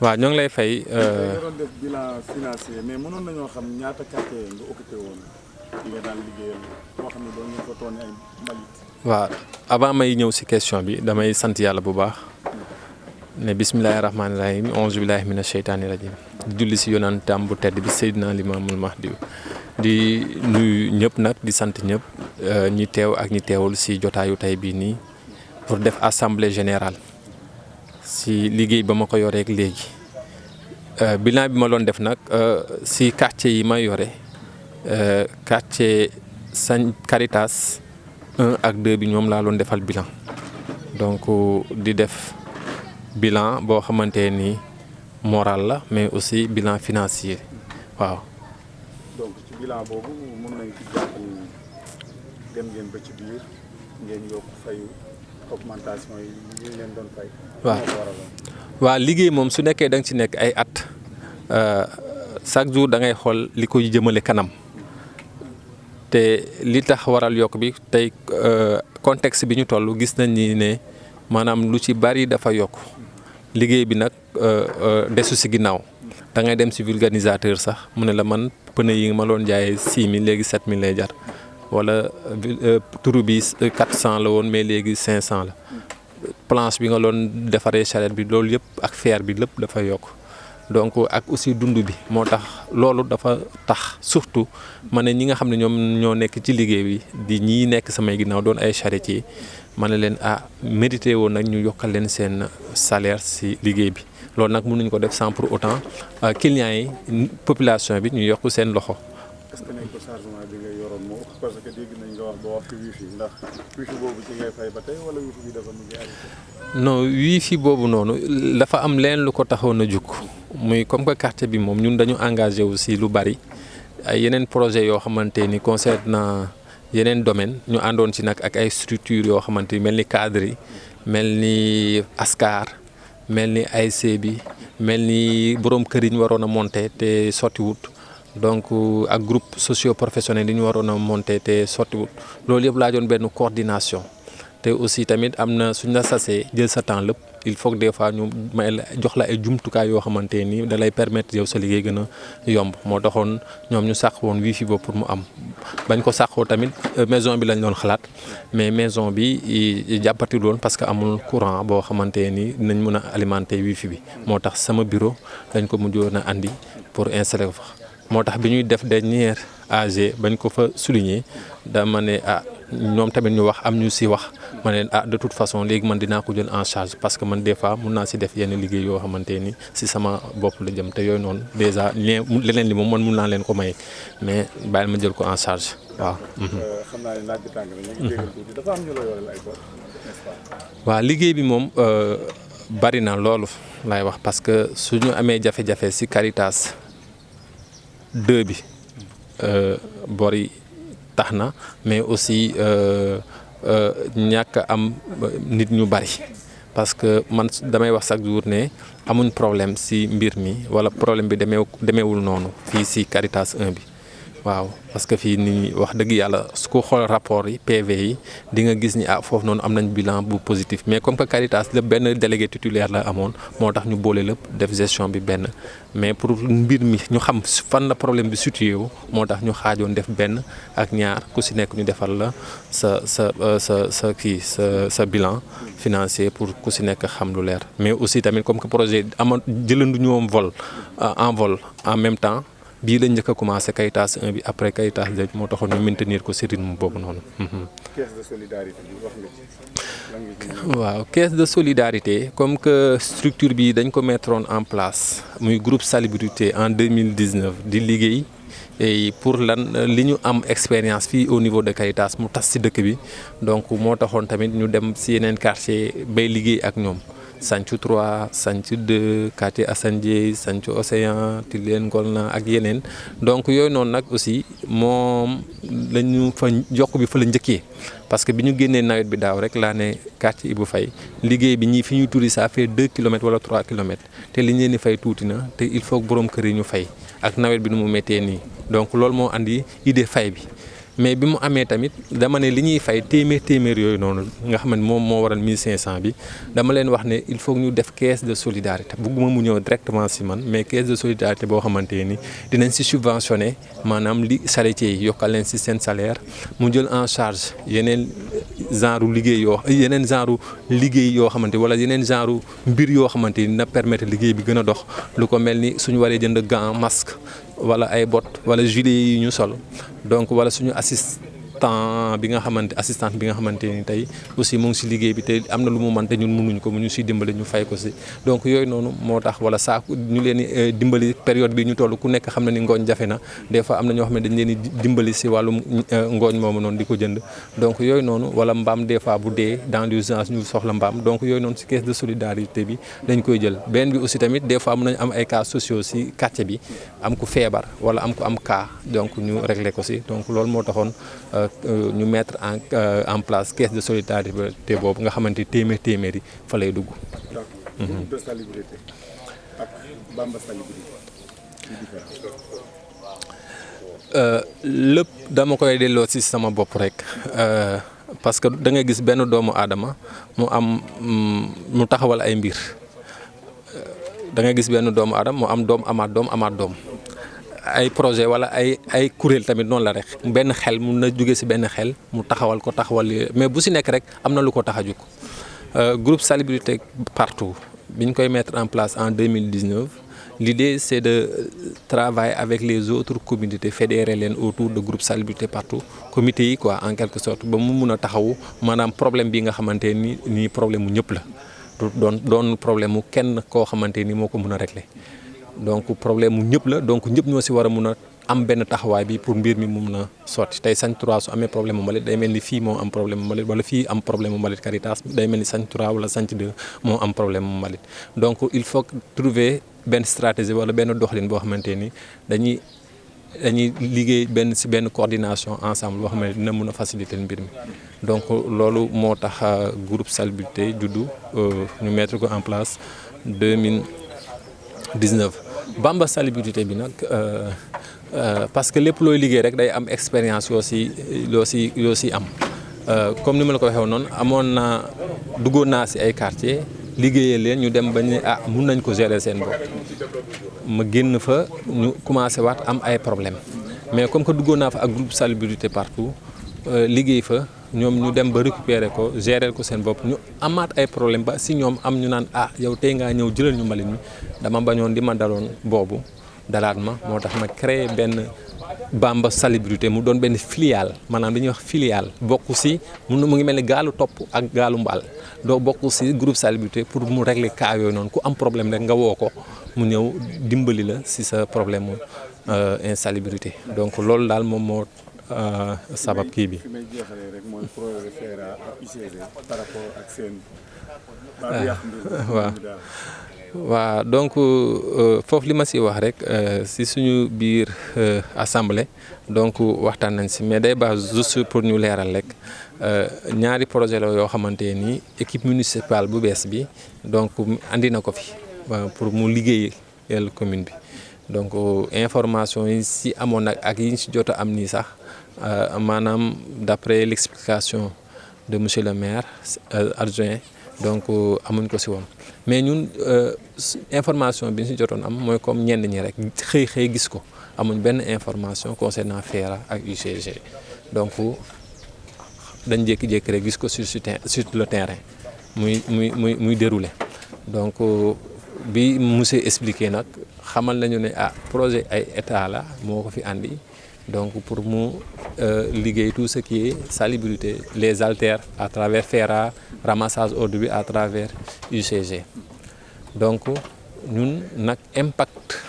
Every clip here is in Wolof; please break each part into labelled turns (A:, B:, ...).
A: waaw ñoo ngi lay fay.
B: nga doon def bilan financier mais mënoon nañoo xam ñaata quartier nga occupé woon di nga daan liggéeyal moo xam ne doon ñu ko toone ay mbalit.
A: waaw avant may ñëw si question bi damay sant yàlla bu baax ne bismillahi rahmaani rahim auzu billahi mina sheytaani rajim di julli si yonantam bu tedd bi Seydina Limaamul Mahdi di nuyu ñëpp nag di sant ñëpp ñi teew ak ñi teewul si jotaayu tey bii nii pour def assemblée générale si liggéey ba ma ko yoreek léegi bilan bi ma doon def nag si quartier yi ma yore quartier Sañ Caritas 1 ak 2 bi ñoom laa doon defal bilan donc di def bilan boo xamante ni moral la mais aussi bilan financier waaw.
B: donc ci bilan boobu mën nañ ci jàpp ni dem ngeen ba ci biir ngeen yokk fayu augmentation yi ñu leen doon fay.
A: waaw liggéey moom su nekkee da nga ci nekk ay at chaque jour da ngay xool li koy jëmale kanam te li tax waral yokk bi tey contexte bi ñu toll gis nañ ni ne maanaam lu ci bari dafa yokk liggéey bi nag desu si ginnaaw da ngay dem si vulgarisateur sax mu ne la man pneu yi ma doon jaayee 6000 léegi 7000 lay jar wala turu bi 400 la woon mais léegi 500 la. planche bi nga doon defaree charrette bi loolu yëpp ak fer bi lépp dafa yokk donc ak aussi dund bi moo tax loolu dafa tax surtout ma ne ñi nga xam ne ñoom ñoo nekk ci liggéey bi di ñii nekk samay ginnaaw doon ay charretier ma ne leen mérité woon nag ñu yokkal leen seen salaire si liggéey bi loolu nag mënuñ ko def sans pour autant clients yi population bi ñu yokk seen loxo.
B: est-ce que nañ ko chargement bi nga yoroon moo parce que dégg nañ nga wax ba wax fi wifi ndax wifi boobu ci ngay fay ba tey wala wifi bi dafa mujj arrêté.
A: non wifi boobu noonu dafa am leen lu ko taxoon a jukk muy comme que quartier bi moom ñun dañu engagé aussi lu bari ay yeneen projet yoo xamante ni concernant yeneen domaine ñu àndoon ci nag ak ay structures yoo xamante ni mel ni cadre yi mel ni ASCAR mel ni AIC bi mel ni borom kër yi ñu waroon a monter te sottiwut donc ak groupe socio-professionnel yi ñu waroon a monter te sottiwut loolu yëpp laajoon benn coordination te aussi tamit am na suñ la sasee jël sa temps lépp il faut que des fois ñu may la jox la ay jumtukaay yoo xamante ni da lay permettre yow sa liggéey gën a yomb moo taxoon ñoom ñu sàq woon wifi boobu pour mu am bañ ko sàqoo tamit maison bi lañ doon xalaat mais maison bi jàppatul woon parce que amul courant boo xamante ni dinañ mën a alimenter wifi bi moo tax sama bureau dañ ko mujjoon a andi pour installer ko fa moo tax bi ñuy def dernière AG bañ ko fa souligner dama ne ñoom tamit ñu wax am ñu si wax ma ne de toute façon léegi man dinaa ko jël en charge parce que man des fois mun naa si def yenn liggéey yoo xamante ni si sama bopp la jëm te yooyu noonu déjà leneen li moom man mun naa leen ko may mais bàyyil ma jël ko en charge waaw.
B: xam naa ne naaj bi tàng na ñu ngi déggal tuuti dafa am ñu la yoreel ay bor n'est-ce pas.
A: waaw liggéey bi moom bari na loolu laay wax parce que suñu amee jafe-jafe si Caritas 2 bi bor yi tax na mais aussi ñàkk am nit ñu bari parce que man damay wax chaque jour ne amuñ problème si mbir mi wala problème bi demeewul noonu fii si Caritas 1 bi waaw parce que fii nii wax dëgg yàlla su ko xool rapport yi PV yi di nga gis ni foofu noonu am nañ bilan bu positif mais comme que Caritas lépp benn délégué titulaire la amoon moo tax ñu boole lépp def gestion bi benn mais pour mbir mi ñu xam fan la problème bi situé wu moo tax ñu xaajoon def benn ak ñaar ku si nekk ñu defal la sa bilan financier pour ku si nekk xam lu leer mais aussi tamit comme que projet jëlandu ñu woon vol en même temps bii lañ njëkk a commencé Caritas 1 bi après Caritas 2 moo taxoon ñu maintenir ko ci rythme boobu noonu.
B: caisse de solidarité bi wax nga ci.
A: waaw caisse de solidarité comme que structure bi dañ ko mettre en place muy groupe Salubrité en 2019 di liggéey et pour lan li ñu am expérience fii au niveau de Caritas mu tas ci dëkk bi donc moo taxoon tamit ñu dem ci yeneen quartier bay liggéey ak ñoom. Sancu 3 Sancu 2 quartier Assane Dieye Sancu Océan Tilène Ngolna ak yeneen donc yooyu noonu nag aussi moom lañu fa jokk bi fa la njëkkee parce que bi ñu génnee nawet bi daaw rek laa ne quartier Ibou Faye liggéey bi ñii fi ñuy turi ça fait 2 kilomètres wala 3 kilomètres te li ñu leen di fay tuuti na te il faut que borom kër yi ñu fay ak nawet bi nu mu méttee nii donc loolu moo andi idée fay bi mais bi mu amee tamit dama ne li ñuy fay téeméer yooyu noonu nga xam ne moom moo waral 1500 bi dama leen wax ne il faut que ñu def caisse de solidarité bëgguma mu ñëw directement si man mais caisse de solidarité boo xamante ni dinañ si subventionné maanaam li charretier yi yokkal leen si seen salaire mu jël en charge yeneen genre liggéey yoo xamante wala yeneen genre mbir yoo xamante ni na permettre liggéey bi gën a dox lu ko mel ni suñu waree jënd gant masque wala ay bot wala gilet yi ñu sol donc wala suñu assistante bi nga xamante ni tey aussi mu ngi si liggéey bi te am na lu mu mën te ñun mënuñ ko mu ñu si dimbali ñu fay ko si donc yooyu noonu moo tax wala saa ñu leen di dimbali période bi ñu toll ku nekk xam na ni ngooñ jafe na des fois am na ñoo xam ne dañ leen di dimbali si wàllum ngooñ moomu noonu di ko jënd donc yooyu noonu wala mbaam des fois bu dee dans l'urgence ñu soxla mbaam donc yooyu noonu si caisse de solidarité bi dañ koy jël beneen bi aussi tamit des fois am nañu am ay cas sociaux si quartier bi am ku feebar wala am ku am cas donc ñu régler ko si donc loolu moo taxoon ñu mettre en place caisse de solidarité boobu nga xamante téeméer yi fa lay dugg.
B: Groupe de salubrité ak Bamba salubrité
A: lépp dama koy delloo ci sama bopp rek parce que da nga gis benn doomu aadama mu taxawal ay mbir da nga gis benn doomu aadama mu am doom amaat doom. ay projet wala ay kuréel tamit noonu la rek benn xel mun na jóge ci benn xel mu taxawal mais bu ci nekk rek am na lu ko tax a jóg groupe salubrité partout bi ñu koy mettre en place en 2019 l'idée c'est de travailler avec les autres communautés fédérer leen autour de groupe salubrité partout comité yi quoi en quelque sorte ba mu mun a taxawu maanaam problème bi nga xamante ni problème mu ñëpp la doon problème mu kenn koo xamante ni moo ko mun a régler donc problème mu ñëpp la donc ñëpp ñoo ci war a mun a am benn taxawaay bi pour mbir mi mu mun a sotti tey Sagne 3 su amee problème mu mbalit day mel ni fii moo am problème mu mbalit wala fii am problème mu mbalit Caritas day mel ni Sagne 3 wala Sagne 2 moo am problème mu mbalit donc il faut trouver benn stratégie wala benn doxalin boo xamante ni dañuy liggéey ci benn coordination ensemble boo xam ne dina mun a faciliter mbir mi donc loolu moo tax groupe salubrité juddu ñu mettre ko en place 2019 Bamba salubrité bi nag parce que lépp looy liggéey rek day am expérience yoo si am comme ni ma la ko waxee woon noonu duggoon naa si ay quartier liggéeyee leen ñu dem ba ne mun nañ ko gérer seen bopp ma génn fa ñu commencé waat am ay problème mais comme que duggoon naa fa ak groupe salubrité partout liggéey fa ñoom ñu dem ba récupérer ko gérer ko seen bopp ñu amaat ay problème ba si ñoom am ñu naan yow tey ngaa ñëw jëlal ñu mbalit mi dama bañoon di ma daloon boobu dalaat ma moo tax ma créé benn Bamba salubrité mu doon benn filiale maanaam dañuy wax filiale bokk si mu ngi mel ni gaalu topp ak gaalu mbaal doo bokk si groupe salubrité pour mu régler cas yooyu noonu ku am problème rek nga woo ko mu ñëw dimbali la si sa problème mu insalubrité donc loolu daal moom moo sabab kii bi.
B: fi may jeexalee rek mooy projet FERA ak UCG par rapport ak seen.
A: waaw donc foofu li ma si wax rek si suñu biir assemblée donc waxtaan nañ si mais day baax juste pour ñu leeral rek ñaari projet la yoo xamante ni équipe municipale bu bees bi donc andi na ko fi pour mu liggéeyal commune bi donc information yi si amoon nag ak yi ñu si jot a am nii sax maanaam d'après l'explication de monsieur le maire adjoint donc amuñ ko si woon mais ñun information bi ñu si jotoon am mooy comme ñenn ñi rek xëy gis ko amuñ benn information concernant FERA ak UCG donc dañ jékki-jékki rek gis ko sur le terrain muy dérouler donc bi monsieur expliqué nag xamal nañu ne projet ay état la moo ko fi andi donc pour mu liggéey tout ce qui est salubrité les haltères à travers FERA ramassage ordures bi à travers UCG donc ñun nag impact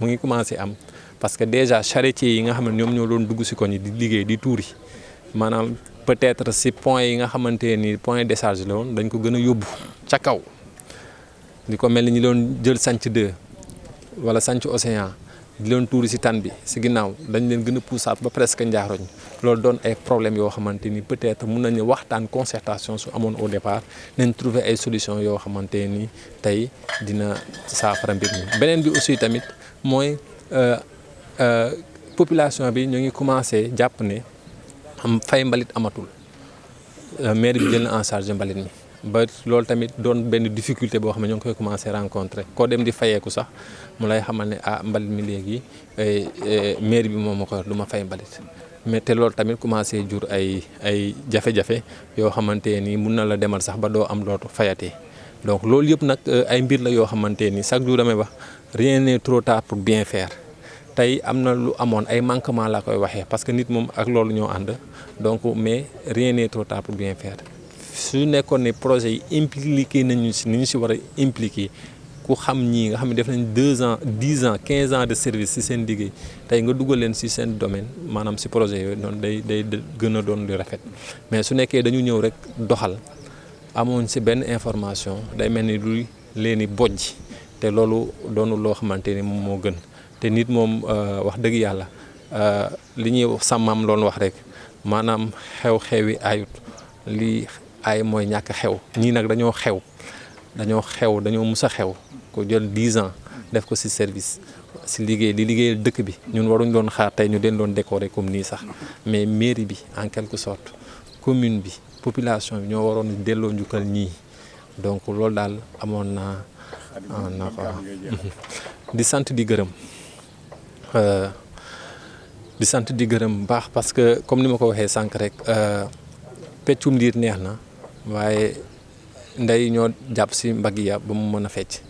A: mu ngi commencé am parce que déjà charretiers yi nga xam ne ñoom ñoo doon dugg ci koñ yi di liggéey di tuuri maanaam peut-être ci point yi nga xamante ni point décharge la woon dañ ko gën a yóbbu ca kaw di ko mel ni ñi doon jël Santhie 2 wala Santhie Océan di leen tuuri ci tan bi ci ginnaaw dañ leen gën a poussaat ba presque njaaroñ loolu doon ay problèmes yoo xamante ni peut-être mun nañu waxtaan concertation su amoon au départ nañ trouver ay solutions yoo xamante ni tey dina saafara mbir mi. beneen bi aussi tamit mooy population bi ñu ngi commencé jàpp ne fay mbalit amatul mairie bi jël na en charge mbalit mi ba loolu tamit doon benn difficulté boo xam ne ñoo ngi koy commencé rencontrer koo dem di fayeeku sax mu lay xamal ne mbalit mi léegi mairie bi moom ma ko yor du ma fay mbalit mais te loolu tamit commencé jur ay jafe-jafe yoo xamante ni mun na la demal sax ba doo am lootu fayatee donc loolu yëpp nag ay mbir la yoo xamante ni chaque jour damay wax rien n'est trop tard pour bien faire tey am na lu amoon ay manquement laa koy waxee parce que nit moom ak loolu ñoo ànd donc mais rien n'est trop tard pour bien faire su nekkoon ne projet yi impliqué nañu si ni ñu si war a impliqué ku xam ñii nga xam ne def nañ 2 ans 10 ans 15 ans de service si seen liggéey tey nga dugal leen si seen domaine maanaam si projet yooyu noonu day gën a doon lu rafet mais su nekkee dañu ñëw rek doxal amoon si benn information day mel ni luy leen i bojj te loolu doonul loo xamante ni moom moo gën te nit moom wax dëgg yàlla li ñuy sàmmam loon wax rek maanaam xew-xewi ayut lii ay mooy ñàkk xew ñii nag dañoo xew dañoo mus a xew ko jël 10 ans def ko ci service ci liggéey di liggéeyal dëkk bi ñun waruñ doon xaar tey ñu leen doon décorer comme nii sax mais mairie bi en quelque sorte commune bi population bi ñoo waroon delloo njukkal ñii donc loolu daal amoon naa ko di sant di gërëm baax parce que comme ni ma ko waxee sànq rek peccum liir neex na waaye ndey ñoo jàpp ci mbagg ya ba mu mën a fecc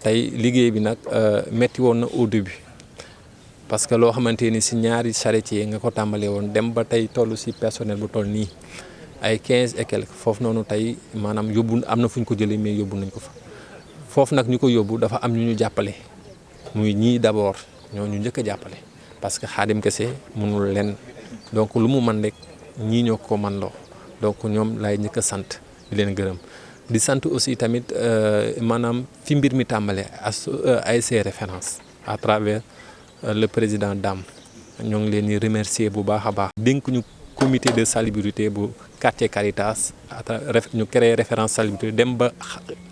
A: tey liggéey bi nag metti woon na au début parce que loo xamante ni ci ñaari charretier nga ko tàmbalee woon dem ba tey toll ci personnel bu toll nii ay 15 et quelques foofu noonu tey maanaam yóbbu am na fu ñu ko jëlee mais yóbbu nañ ko fa foofu nag ñu ko yóbbu dafa am ñu jàppale muy ñii d'abord ñoo ñu njëkk a jàppale parce que Xaadim kese mënul leen donc lu mu mën rek ñii ñoo ko mën loo donc ñoom laay njëkk a sant di leen gërëm di sant aussi tamit maanaam fi mbir mi tàmbale ay ses références à travers le président Dame ñoo ngi leen di remercier bu baax a baax. dénk ñu comité de salubrité bu quartier Caritas ñu créé référence salubrité dem ba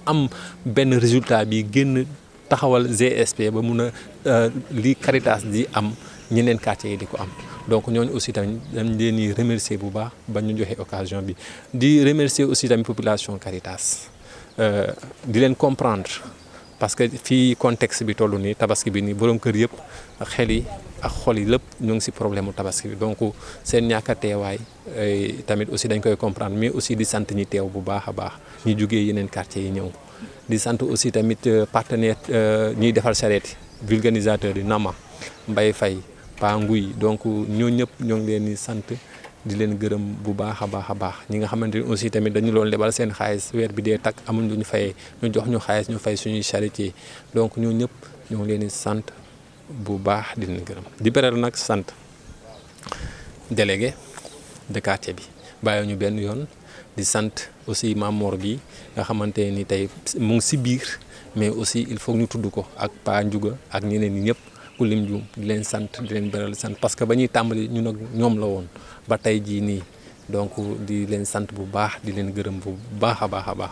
A: am benn résultat bi génn taxawal GSP ba mun a li Caritas di am ñeneen quartier yi di ko am. donc ñooñu aussi tamit dañ leen di remercier bu baax ba ñu joxe occasion bi di remercier aussi tamit population Caritas di leen comprendre parce que fii contexte bi toll nii tabaski bi nii borom kër yëpp xel yi ak xol yi lépp ñu ngi ci problème mu tabaski bi donc seen ñàkk a teewaay tamit aussi dañ koy comprendre mais aussi di sant ñi teew bu baax a baax ñi jógee yeneen quartiers yi ñëw di sant aussi tamit partenaire ñiy defar charrette vulganisateur yi Nama Mbaye Faye Pa Nguy donc ñoo ñëpp ñoo ngi leen di sant di leen gërëm bu baax a baax ñi nga xamante ni aussi tamit dañu loon lebal seen xaalis weer bi dee takk amuñ lu ñu fayee ñu jox ñu xaalis ñu fay suñuy charretier donc ñoo ñëpp ñoo ngi leen di sant bu baax di leen gërëm di beral nag sant délégué de quartier bi bàyyi ñu benn yoon di sant aussi Mamor bi nga xamante ni tey mu ngi ci biir mais aussi il faut ñu tudd ko ak Pa Ndiouga ak ñeneen ñi ñëpp ku lim juum di leen sant di leen beral sant parce que ba ñuy tàmbali ñun ak ñoom la woon ba tey jii nii donc di leen sant bu baax di leen gërëm bu baax a baax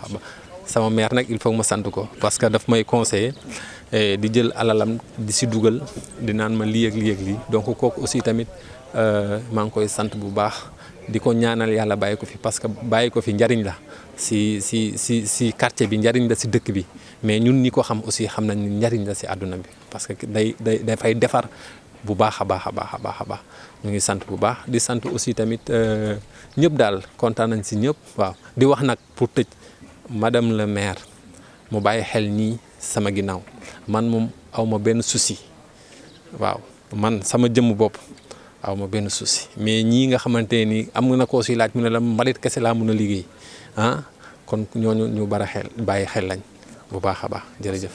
A: sama mère nag il faut ma sant ko parce que daf may conseiller di jël alalam di ci dugal di naan ma lii ak lii donc kooku aussi tamit maa ngi koy sant bu baax di ko ñaanal yàlla bàyyi ko fi parce que bàyyi ko fi njariñ la ci quartier bi njariñ la ci dëkk bi mais ñun ñi ko xam aussi xam nañ ni njariñ la ci àdduna bi parce que dafay defar bu baax a baax ñu ngi sant bu baax di sant aussi tamit ñëpp daal kontaan nañ ci ñëpp waaw di wax nag pour tëj madame le maire mu bàyyi xel ñii sama ginnaaw man moom awma benn souci waaw man sama jëmm bopp awma benn souci mais ñii nga xamante ni am na koo ci laaj mu ne la mbalit kese laa mën a liggéey kon ñooñu ñu bàyyi xel lañ bu baax a baax jërëjëf